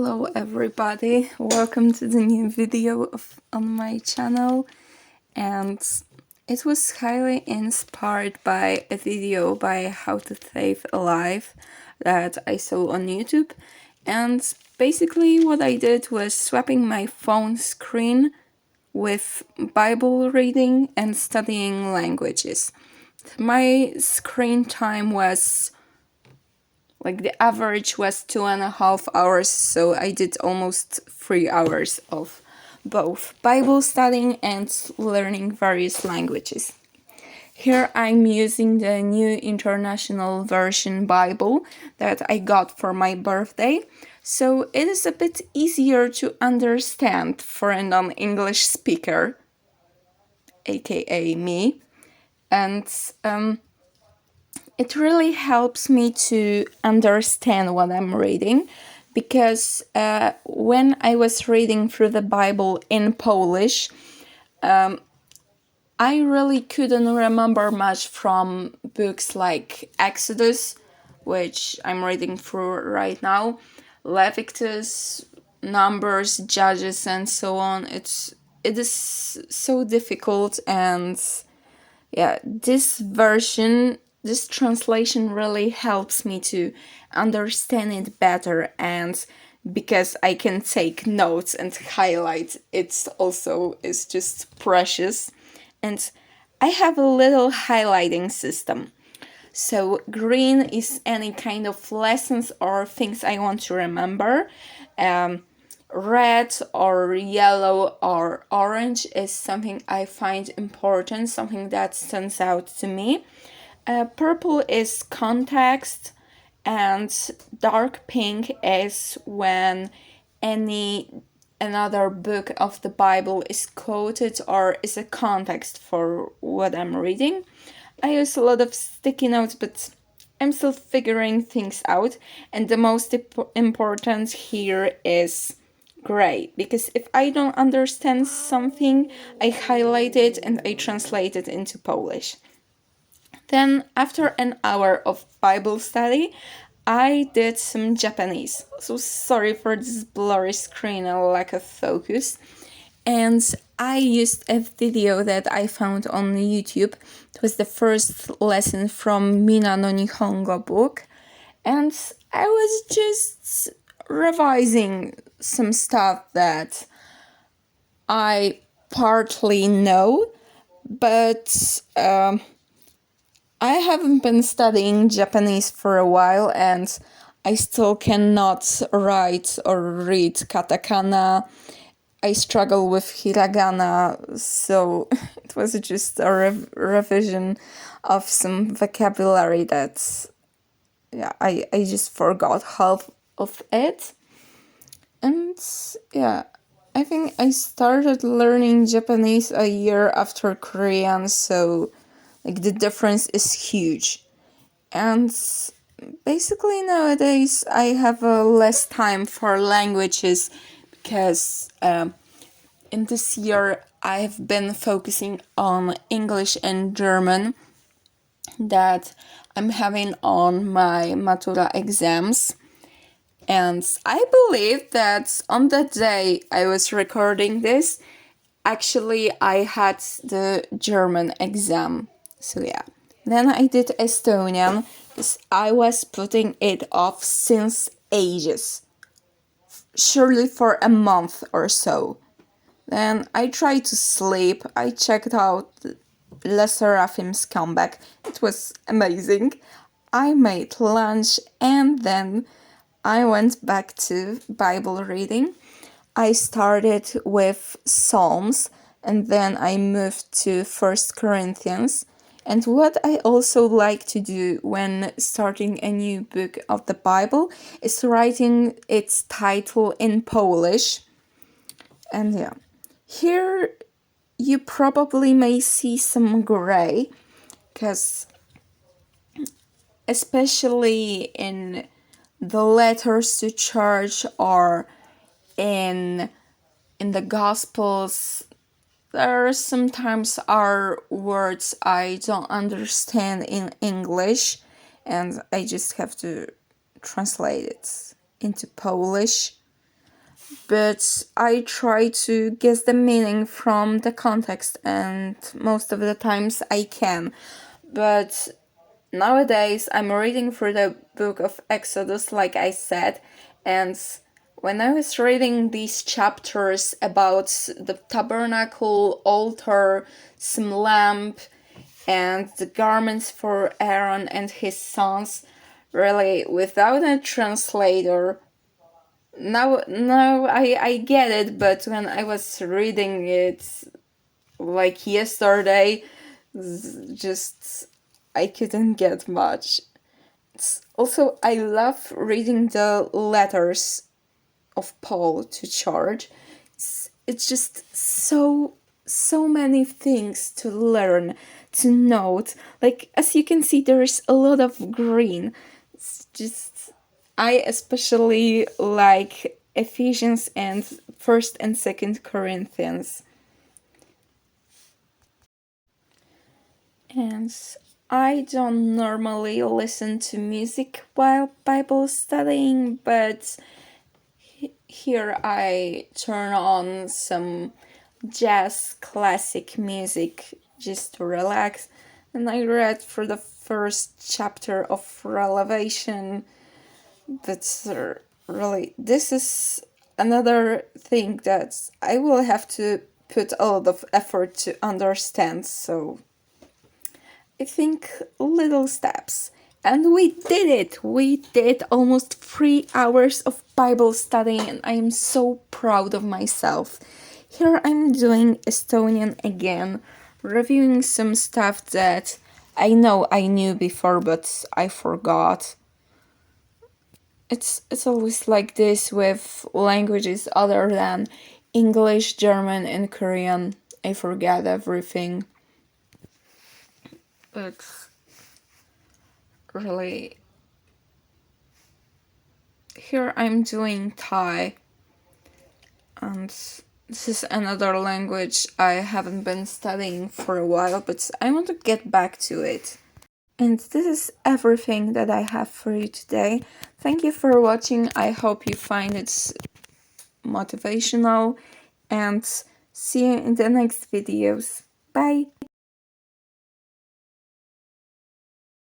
Hello everybody, welcome to the new video on my channel, and it was highly inspired by a video by How to Save a Life that I saw on YouTube. And basically what I did was swapping my phone screen with Bible reading and studying languages. My screen time was the average was 2.5 hours, so I did almost 3 hours of both Bible studying and learning various languages. Here I'm using the New International Version Bible that I got for my birthday, so it is a bit easier to understand for a non-English speaker, aka me, and it really helps me to understand what I'm reading, because when I was reading through the Bible in Polish, I really couldn't remember much from books like Exodus, which I'm reading through right now, Leviticus, Numbers, Judges, and so on. It is so difficult, and yeah, this translation really helps me to understand it better, and because I can take notes and highlight, it also is just precious. And I have a little highlighting system. So green is any kind of lessons or things I want to remember. Red or yellow or orange is something I find important, something that stands out to me. Purple is context, and dark pink is when another book of the Bible is quoted or is a context for what I'm reading. I use a lot of sticky notes, but I'm still figuring things out, and the most important here is gray, because if I don't understand something, I highlight it and I translate it into Polish. Then, after an hour of Bible study, I did some Japanese. So sorry for this blurry screen and lack of focus. And I used a video that I found on YouTube. It was the first lesson from Mina no Nihongo book. And I was just revising some stuff that I partly know, but I haven't been studying Japanese for a while, and I still cannot write or read katakana. I struggle with hiragana, so it was just a revision of some vocabulary that I just forgot half of it. And yeah, I think I started learning Japanese a year after Korean, so the difference is huge. And basically nowadays I have less time for languages, because in this year I have been focusing on English and German that I'm having on my matura exams. And I believe that on the day I was recording this, actually I had the German exam. So yeah. Then I did Estonian, because I was putting it off since ages. Surely for a month or so. Then I tried to sleep. I checked out Le Seraphim's comeback. It was amazing. I made lunch, and then I went back to Bible reading. I started with Psalms, and then I moved to 1 Corinthians. And what I also like to do when starting a new book of the Bible is writing its title in Polish. And yeah, here you probably may see some gray, because especially in the letters to church or in the Gospels, there sometimes are words I don't understand in English, and I just have to translate it into Polish. but I try to guess the meaning from the context, and most of the times I can. But nowadays I'm reading through the book of Exodus, like I said, and when I was reading these chapters about the tabernacle, altar, some lamp, and the garments for Aaron and his sons, really, without a translator, now I get it, but when I was reading it like yesterday, just I couldn't get much. Also, I love reading the letters of Paul to church. It's just so many things to learn, to note. Like, as you can see, there is a lot of green. It's just, I especially like Ephesians and 1st and 2nd Corinthians. And I don't normally listen to music while Bible studying, but here I turn on some jazz classic music just to relax, and I read for the first chapter of Revelation. But really, this is another thing that I will have to put a lot of effort to understand, so I think little steps. And we did it! We did almost 3 hours of Bible studying, and I am so proud of myself. Here I'm doing Estonian again, reviewing some stuff that I know I knew before, but I forgot. It's always like this with languages other than English, German, and Korean. I forget everything. But really, here I'm doing Thai, and this is another language I haven't been studying for a while, but I want to get back to it. And this is everything that I have for you today. Thank you for watching. I hope you find it motivational, and see you in the next videos. Bye!